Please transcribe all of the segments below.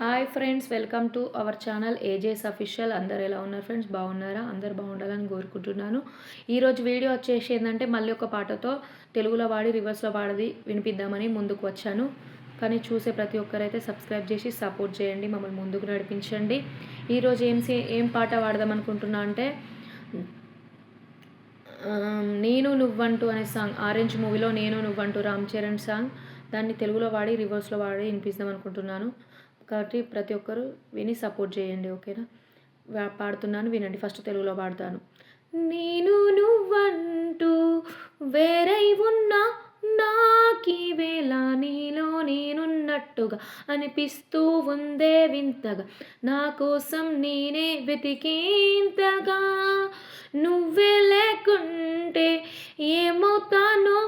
Hi friends, welcome to our channel AJ's official. అందరు ఎలా ఉన్నారు ఫ్రెండ్స్? బాగున్నారా? అందరు బాగుండాలని కోరుకుంటున్నాను. ఈరోజు వీడియో వచ్చేసి ఏంటంటే మళ్ళీ ఒక పాటతో తెలుగులో పాడి రివర్స్లో పాడది వినిపిద్దామని ముందుకు వచ్చాను. కానీ చూసే ప్రతి ఒక్కరైతే సబ్స్క్రైబ్ చేసి సపోర్ట్ చేయండి, మమ్మల్ని ముందుకు నడిపించండి. ఈరోజు ఏం పాట పాడదాం అనుకుంటున్నా అంటే నేను నువ్వంటూ అనే సాంగ్, ఆరెంజ్ మూవీలో నేను నువ్వంటూ రామ్ చరణ్ సాంగ్, దాన్ని తెలుగులో పాడి రివర్స్లో పాడి వినిపిద్దాం అనుకుంటున్నాను. కాబట్టి ప్రతి ఒక్కరు విని సపోర్ట్ చేయండి, ఓకేనా? పాడుతున్నాను, వినండి. ఫస్ట్ తెలుగులో పాడతాను. నేను నువ్వంటూ వేరై ఉన్నా నాకీవేళ నీలో నేనున్నట్టుగా అనిపిస్తూ ఉందే వింతగా, నా కోసం నేనే వెతికేంతగా, నువ్వే లేకుంటే ఏమవుతానో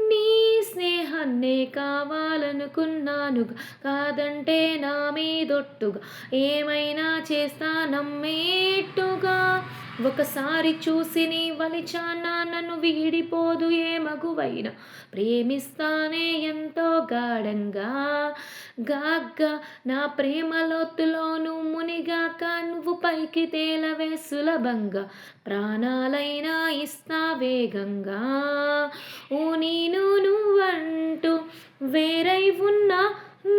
నీ స్నేహాన్నే కావాలనుకున్నానుగా, కాదంటే నా మీదొట్టుగా ఏమైనా చేస్తా నమ్మేట్టుగా, ఒకసారి చూసి నీ వలిచానా నన్ను వీడిపోదు ఏ మగువైనా, ప్రేమిస్తానే ఎంతో గాఢంగా గాగ్గా, నా ప్రేమ లోతులోను మునిగాక నువ్వు పైకి తేలవే సులభంగా, ప్రాణాలైనా ఇస్తా వేగంగా, ఓ నేను నువ్వంటూ వేరై ఉన్నా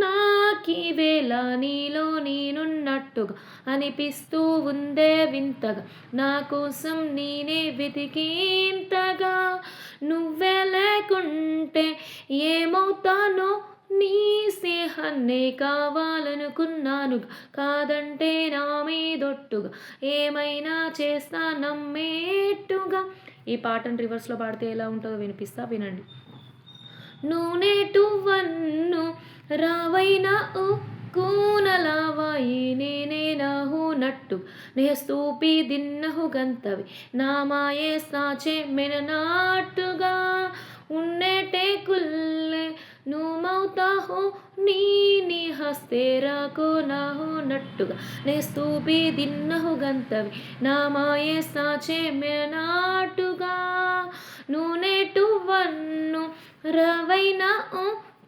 నాకీవేళ నీలో నేనున్నట్టుగా అనిపిస్తూ ఉందే వింతగా, నా కోసం నేనే వెతికేంతగా, నువ్వే లేకుంటే ఏమవుతానో నీ స్నేహాన్నే కావాలనుకున్నానుగా, కాదంటే నా మీదొట్టుగా ఏమైనా చేస్తా నమ్మేట్టుగా. ఈ పాటను రివర్స్లో పాడితే ఎలా ఉంటుందో వినిపిస్తా, వినండి. నూనెటువన్ను రావైనా కూనలావాయి నేనే నాహు నట్టు నే స్తూపి దిన్నహు గంతవి నా మాయే సాచే మెననాట్టుగా, ఉన్నేటే కుల్లే నువ్వవుతాహో నీ హస్తే రాకో నాహో నట్టుగా, నే స్తూపి దిన్నహు గంతవి నా మాయే సాచే మెననాట్టుగా, నూనెటువన్ను రవైనా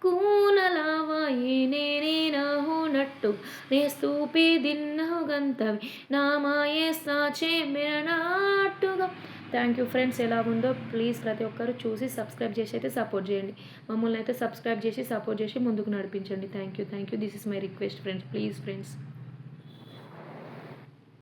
కూనలావాయి నేనే నాహు నట్టు నే స్తూపి దిన్నహు గంతవి నా మాయే సాచే మెననాట్టుగా. Thank you friends. ఎలా ఉందో ప్లీజ్ ప్రతి ఒక్కరు చూసి సబ్స్క్రైబ్ చేసి అయితే సపోర్ట్ చేయండి. మమ్మల్ని అయితే సబ్స్క్రైబ్ చేసి సపోర్ట్ చేసి ముందుకు నడిపించండి. Thank you. This is my request friends. Please friends.